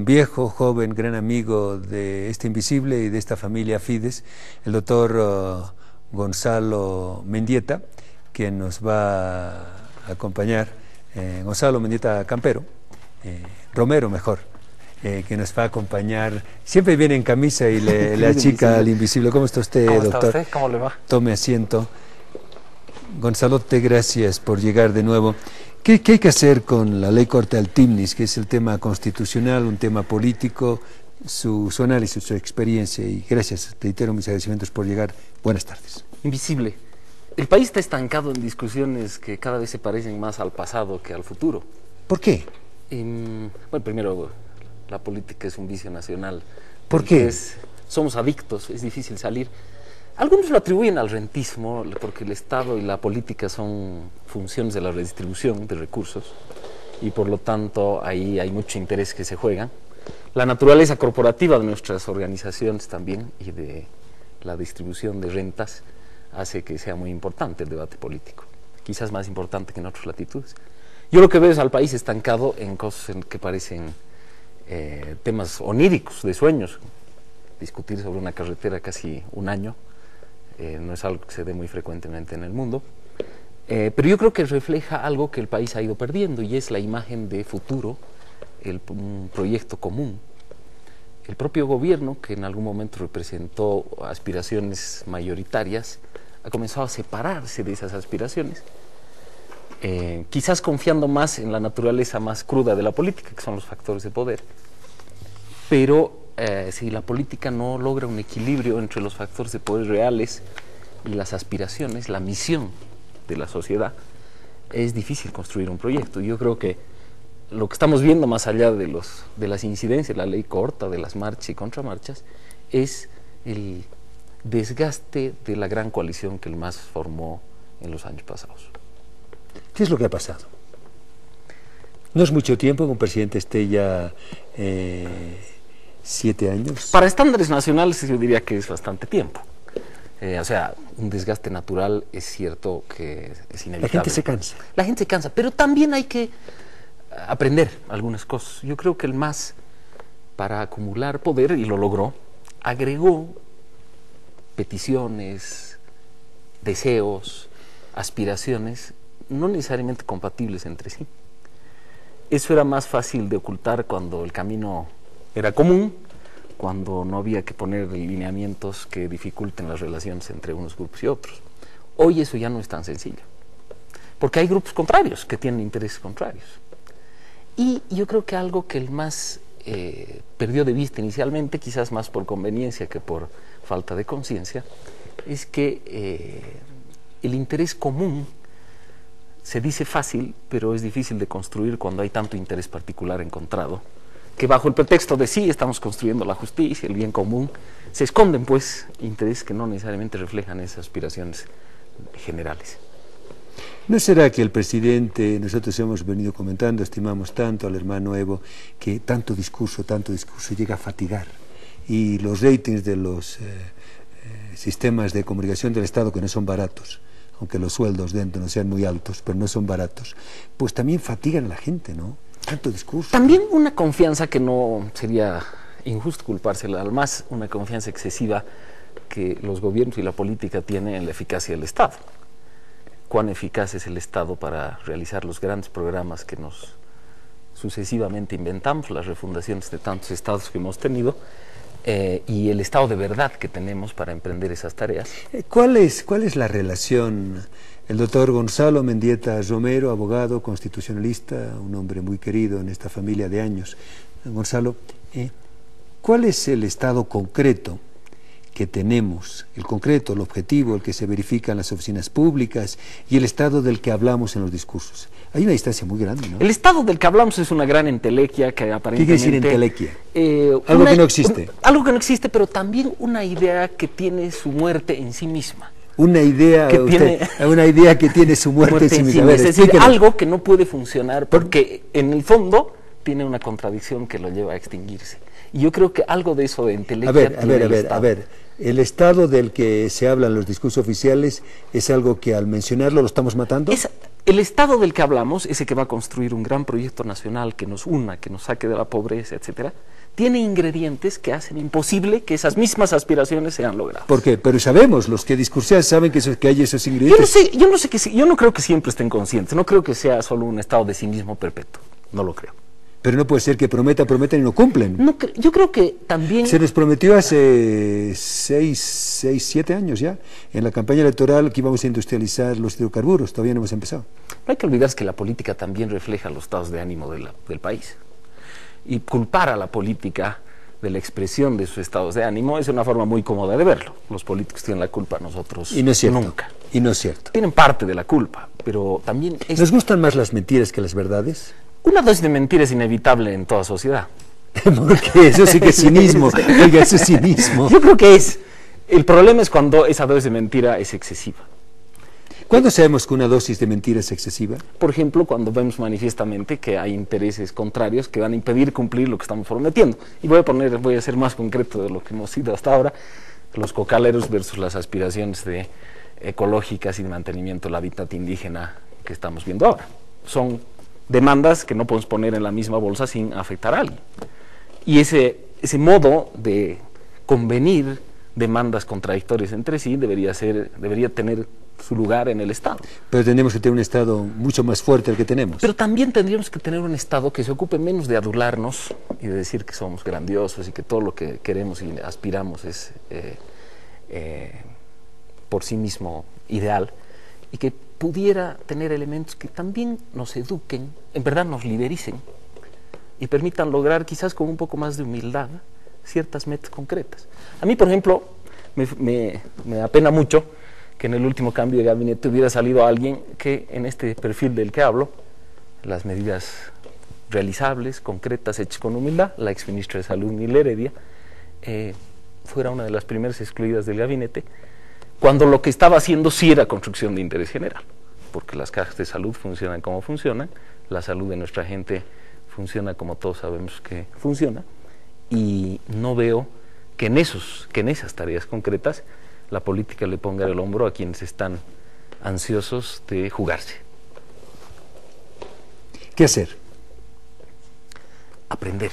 viejo, joven, gran amigo de este Invisible y de esta familia Fides, el doctor Gonzalo Mendieta, que nos va a acompañar, Gonzalo Mendieta Campero, Romero mejor, que nos va a acompañar. Siempre viene en camisa y le achica al Invisible. ¿Cómo está usted, doctor? ¿Cómo está usted? ¿Cómo le va? Tome asiento. Gonzalote, gracias por llegar de nuevo. ¿Qué hay que hacer con la ley Corte Altimnis, que es el tema constitucional, un tema político, su análisis, su experiencia? Y gracias, reitero mis agradecimientos por llegar. Buenas tardes. Invisible. El país está estancado en discusiones que cada vez se parecen más al pasado que al futuro. ¿Por qué? Bueno, primero, la política es un vicio nacional. ¿Por qué? Somos adictos, es difícil salir. Algunos lo atribuyen al rentismo, porque el Estado y la política son funciones de la redistribución de recursos y por lo tanto ahí hay mucho interés que se juega. La naturaleza corporativa de nuestras organizaciones también y de la distribución de rentas hace que sea muy importante el debate político, quizás más importante que en otras latitudes. Yo lo que veo es al país estancado en cosas que parecen temas oníricos, de sueños. Discutir sobre una carretera casi un año no es algo que se dé muy frecuentemente en el mundo, pero yo creo que refleja algo que el país ha ido perdiendo y es la imagen de futuro, un proyecto común. El propio gobierno, que en algún momento representó aspiraciones mayoritarias, ha comenzado a separarse de esas aspiraciones, quizás confiando más en la naturaleza más cruda de la política, que son los factores de poder, pero si la política no logra un equilibrio entre los factores de poder reales y las aspiraciones, la misión de la sociedad, es difícil construir un proyecto. Yo creo que lo que estamos viendo más allá de las incidencias, la ley corta, de las marchas y contramarchas, es el desgaste de la gran coalición que el MAS formó en los años pasados. ¿Qué es lo que ha pasado? No es mucho tiempo que un presidente esté ya 7 años. Para estándares nacionales yo diría que es bastante tiempo. O sea, un desgaste natural es cierto que es inevitable. La gente se cansa. La gente se cansa, pero también hay que aprender algunas cosas. Yo creo que el MAS, para acumular poder, y lo logró, agregó peticiones, deseos, aspiraciones, no necesariamente compatibles entre sí. Eso era más fácil de ocultar cuando el camino era común, cuando no había que poner lineamientos que dificulten las relaciones entre unos grupos y otros. Hoy eso ya no es tan sencillo, porque hay grupos contrarios que tienen intereses contrarios. Y yo creo que algo que el MAS perdió de vista inicialmente, quizás más por conveniencia que por falta de conciencia, es que el interés común se dice fácil, pero es difícil de construir cuando hay tanto interés particular encontrado, que bajo el pretexto de sí, estamos construyendo la justicia, el bien común, se esconden pues intereses que no necesariamente reflejan esas aspiraciones generales. ¿No será que el presidente, nosotros hemos venido comentando, estimamos tanto al hermano Evo, que tanto discurso llega a fatigar? Y los ratings de los sistemas de comunicación del Estado, que no son baratos, aunque los sueldos dentro no sean muy altos, pero no son baratos, pues también fatigan a la gente, ¿no? Tanto discurso. También una confianza que no sería injusto culpársela al MAS, una confianza excesiva que los gobiernos y la política tienen en la eficacia del Estado. Cuán eficaz es el Estado para realizar los grandes programas que nos sucesivamente inventamos, las refundaciones de tantos estados que hemos tenido, y el Estado de verdad que tenemos para emprender esas tareas. ¿Cuál es la relación? El doctor Gonzalo Mendieta Romero, abogado, constitucionalista, un hombre muy querido en esta familia de años. Gonzalo, ¿cuál es el estado concreto que tenemos, el concreto, el objetivo, el que se verifica en las oficinas públicas y el estado del que hablamos en los discursos? Hay una distancia muy grande, ¿no? El estado del que hablamos es una gran entelequia que aparentemente... ¿Qué quiere decir entelequia? Algo que no existe. Algo que no existe, pero también una idea que tiene su muerte en sí misma. Una idea que tiene su muerte en sí misma. Es decir, algo que no puede funcionar porque en el fondo tiene una contradicción que lo lleva a extinguirse. Y yo creo que algo de eso de entelequia... A ver, el estado del que se habla en los discursos oficiales es algo que al mencionarlo lo estamos matando. el Estado del que hablamos, ese que va a construir un gran proyecto nacional que nos una, que nos saque de la pobreza, etcétera, tiene ingredientes que hacen imposible que esas mismas aspiraciones sean logradas. ¿Por qué? Pero sabemos, los que discursan saben que hay esos ingredientes. Yo no creo que siempre estén conscientes, no creo que sea solo un estado de cinismo perpetuo, no lo creo. Pero no puede ser que prometan y no cumplen. No, yo creo que también... Se nos prometió hace 7 años ya, en la campaña electoral, que íbamos a industrializar los hidrocarburos. Todavía no hemos empezado. No hay que olvidarse que la política también refleja los estados de ánimo del país. Y culpar a la política de la expresión de sus estados de ánimo es una forma muy cómoda de verlo. Los políticos tienen la culpa, nosotros y no es cierto. nunca. Y no es cierto. Tienen parte de la culpa, pero también... ¿Nos gustan más las mentiras que las verdades? Una dosis de mentira es inevitable en toda sociedad. Porque eso sí que es cinismo. Oiga, eso es cinismo. Yo creo que es... El problema es cuando esa dosis de mentira es excesiva. ¿Cuándo sabemos que una dosis de mentira es excesiva? Por ejemplo, cuando vemos manifiestamente que hay intereses contrarios que van a impedir cumplir lo que estamos prometiendo. Y voy a ser más concreto de lo que hemos sido hasta ahora, los cocaleros versus las aspiraciones ecológicas y de mantenimiento del hábitat indígena que estamos viendo ahora. Son demandas que no podemos poner en la misma bolsa sin afectar a alguien. Y ese modo de convenir demandas contradictorias entre sí debería tener su lugar en el Estado. Pero tenemos que tener un Estado mucho más fuerte del que tenemos. Pero también tendríamos que tener un Estado que se ocupe menos de adularnos y de decir que somos grandiosos y que todo lo que queremos y aspiramos es por sí mismo ideal, y que pudiera tener elementos que también nos eduquen, en verdad nos lidericen y permitan lograr quizás con un poco más de humildad ciertas metas concretas. A mí, por ejemplo, me apena mucho que en el último cambio de gabinete hubiera salido alguien que en este perfil del que hablo, las medidas realizables, concretas, hechas con humildad, la exministra de Salud, Nil Heredia, fuera una de las primeras excluidas del gabinete, cuando lo que estaba haciendo sí era construcción de interés general, porque las cajas de salud funcionan como funcionan, la salud de nuestra gente funciona como todos sabemos que funciona, y no veo que en esas tareas concretas la política le ponga el hombro a quienes están ansiosos de jugarse. ¿Qué hacer? Aprender.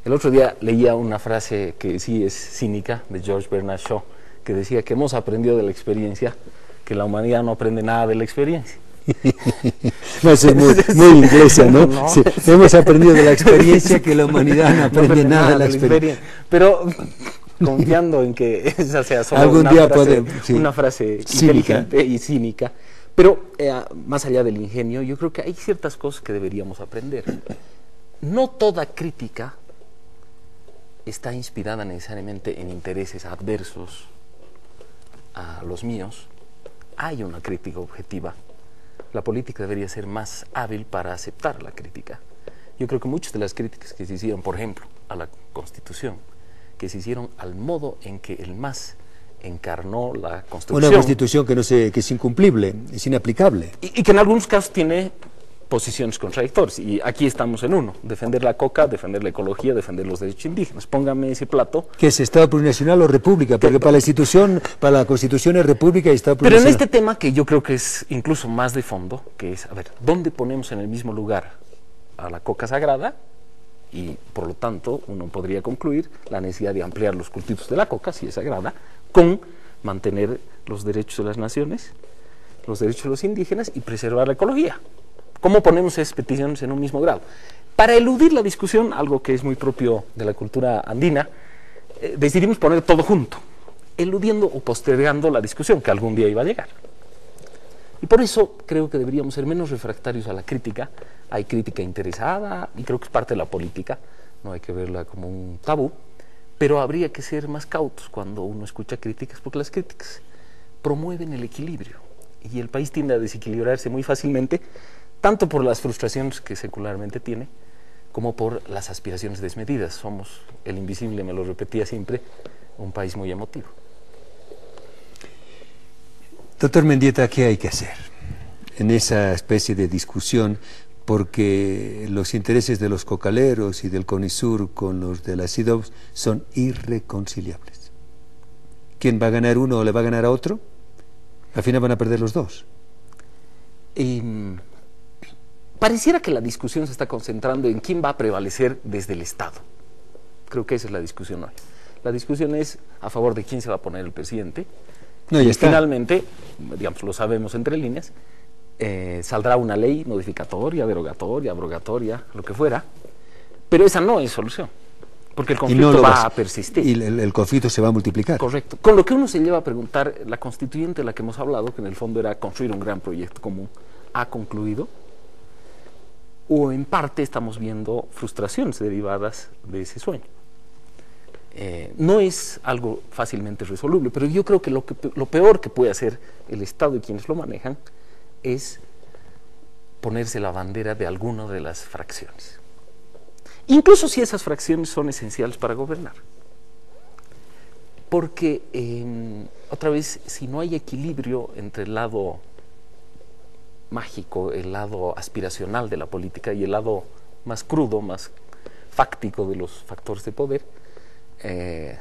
El otro día leía una frase que sí es cínica de George Bernard Shaw, que decía que hemos aprendido de la experiencia que la humanidad no aprende nada de la experiencia. No, eso es muy inglesa, ¿no? No. Sí, hemos aprendido de la experiencia que la humanidad no aprende nada de la experiencia. Pero confiando en que esa sea solo una frase inteligente y cínica. Pero más allá del ingenio, yo creo que hay ciertas cosas que deberíamos aprender. No toda crítica está inspirada necesariamente en intereses adversos a los míos. Hay una crítica objetiva. La política debería ser más hábil para aceptar la crítica. Yo creo que muchas de las críticas que se hicieron, por ejemplo, a la Constitución, que se hicieron al modo en que el MAS encarnó la Constitución. Una Constitución que es incumplible, es inaplicable. Y que en algunos casos tiene posiciones contradictorias, y aquí estamos en uno: defender la coca, defender la ecología, defender los derechos indígenas. Póngame ese plato. ¿Qué es Estado plurinacional o República? Porque para la Constitución es República y Estado plurinacional. Pero en este tema, que yo creo que es incluso más de fondo, que es, a ver, ¿dónde ponemos en el mismo lugar a la coca sagrada? Y por lo tanto uno podría concluir la necesidad de ampliar los cultivos de la coca, si es sagrada, con mantener los derechos de las naciones, los derechos de los indígenas y preservar la ecología. ¿Cómo ponemos esas peticiones en un mismo grado? Para eludir la discusión, algo que es muy propio de la cultura andina, decidimos poner todo junto, eludiendo o postergando la discusión que algún día iba a llegar. Y por eso creo que deberíamos ser menos refractarios a la crítica. Hay crítica interesada y creo que es parte de la política, no hay que verla como un tabú, pero habría que ser más cautos cuando uno escucha críticas, porque las críticas promueven el equilibrio y el país tiende a desequilibrarse muy fácilmente, tanto por las frustraciones que secularmente tiene, como por las aspiraciones desmedidas. Somos, el invisible me lo repetía siempre, un país muy emotivo. Doctor Mendieta, ¿qué hay que hacer en esa especie de discusión? Porque los intereses de los cocaleros y del CONISUR con los de las IDOBS son irreconciliables. ¿Quién va a ganar uno o le va a ganar a otro? Al final van a perder los dos. Pareciera que la discusión se está concentrando en quién va a prevalecer desde el Estado. Creo que esa es la discusión hoy. La discusión es a favor de quién se va a poner el presidente. No, ya y está. Finalmente, digamos, lo sabemos entre líneas, saldrá una ley modificatoria, derogatoria, abrogatoria, lo que fuera, pero esa no es solución, porque el conflicto va a persistir. Y el conflicto se va a multiplicar. Correcto. Con lo que uno se lleva a preguntar, la constituyente de la que hemos hablado, que en el fondo era construir un gran proyecto común, ¿ha concluido? O en parte estamos viendo frustraciones derivadas de ese sueño. No es algo fácilmente resoluble, pero yo creo que lo peor que puede hacer el Estado y quienes lo manejan es ponerse la bandera de alguna de las fracciones. Incluso si esas fracciones son esenciales para gobernar. Porque, otra vez, si no hay equilibrio entre el lado mágico, el lado aspiracional de la política y el lado más crudo, más fáctico de los factores de poder, el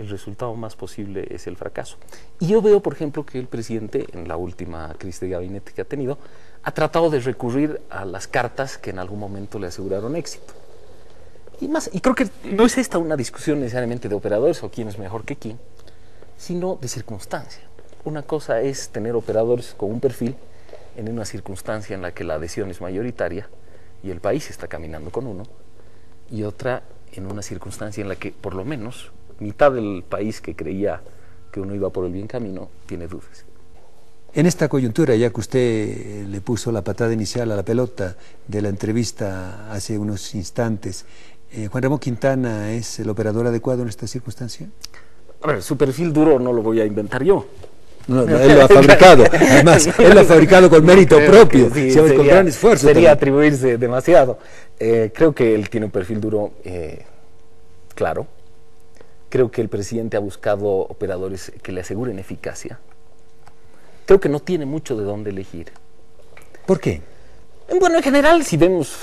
resultado más posible es el fracaso. Y yo veo, por ejemplo, que el presidente, en la última crisis de gabinete que ha tenido, ha tratado de recurrir a las cartas que en algún momento le aseguraron éxito. Y creo que no es esta una discusión necesariamente de operadores o quién es mejor que quién, sino de circunstancia. Una cosa es tener operadores con un perfil en una circunstancia en la que la adhesión es mayoritaria y el país está caminando con uno, y otra en una circunstancia en la que por lo menos mitad del país que creía que uno iba por el bien camino tiene dudas. En esta coyuntura, ya que usted le puso la patada inicial a la pelota de la entrevista hace unos instantes, ¿Juan Ramón Quintana es el operador adecuado en esta circunstancia? A ver, su perfil duro no lo voy a inventar yo. No, él lo ha fabricado, además, él lo ha fabricado con mérito propio, sí, con gran esfuerzo. Sería atribuirse demasiado. Creo que él tiene un perfil duro claro. Creo que el presidente ha buscado operadores que le aseguren eficacia. Creo que no tiene mucho de dónde elegir. ¿Por qué? Bueno, en general, si vemos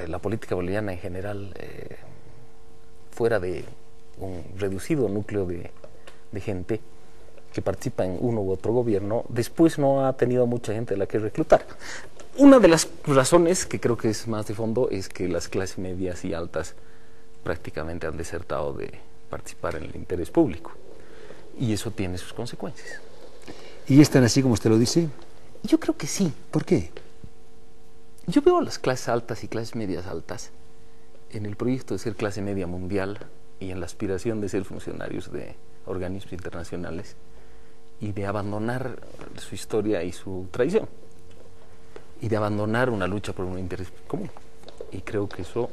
la política boliviana en general, fuera de un reducido núcleo de gente que participa en uno u otro gobierno, después no ha tenido mucha gente a la que reclutar. Una de las razones, que creo que es más de fondo, es que las clases medias y altas prácticamente han desertado de participar en el interés público, y eso tiene sus consecuencias. ¿Y es tan así como usted lo dice? Yo creo que sí. ¿Por qué? Yo veo las clases altas y clases medias altas en el proyecto de ser clase media mundial y en la aspiración de ser funcionarios de organismos internacionales y de abandonar su historia y su tradición y de abandonar una lucha por un interés común. Y creo que eso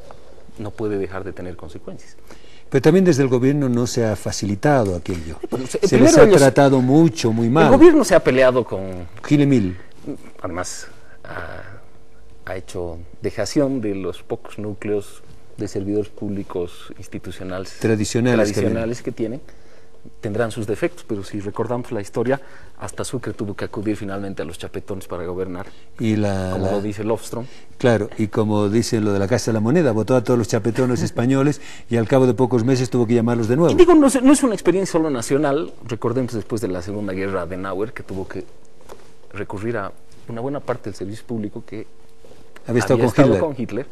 no puede dejar de tener consecuencias. Pero también desde el gobierno no se ha facilitado aquello. Bueno, se les ha tratado mucho, muy mal. El gobierno se ha peleado con... Gilemil. Además, ha hecho dejación de los pocos núcleos de servidores públicos institucionales tradicionales que tienen. Tendrán sus defectos, pero si recordamos la historia, hasta Sucre tuvo que acudir finalmente a los chapetones para gobernar, y como lo dice Lofstrom. Claro, y como dice lo de la Casa de la Moneda, votó a todos los chapetones españoles y al cabo de pocos meses tuvo que llamarlos de nuevo. Y digo, no es una experiencia solo nacional. Recordemos después de la Segunda Guerra Adenauer, que tuvo que recurrir a una buena parte del servicio público que había estado con Hitler.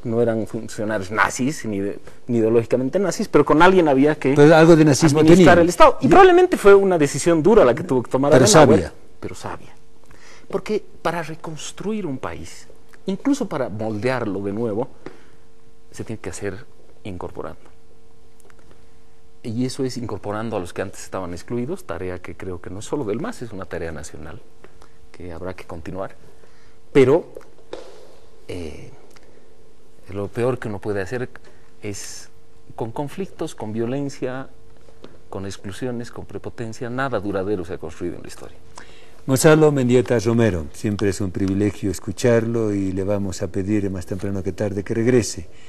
No eran funcionarios nazis, ni ideológicamente nazis, pero con alguien había que algo de nazismo administrar el Estado. Y probablemente fue una decisión dura la que tuvo que tomar Adenauer, pero sabia. Porque para reconstruir un país, incluso para moldearlo de nuevo, se tiene que hacer incorporando. Y eso es incorporando a los que antes estaban excluidos, tarea que creo que no es solo del MAS, es una tarea nacional que habrá que continuar. Pero lo peor que uno puede hacer es, con conflictos, con violencia, con exclusiones, con prepotencia, nada duradero se ha construido en la historia. Gonzalo Mendieta Romero, siempre es un privilegio escucharlo y le vamos a pedir más temprano que tarde que regrese.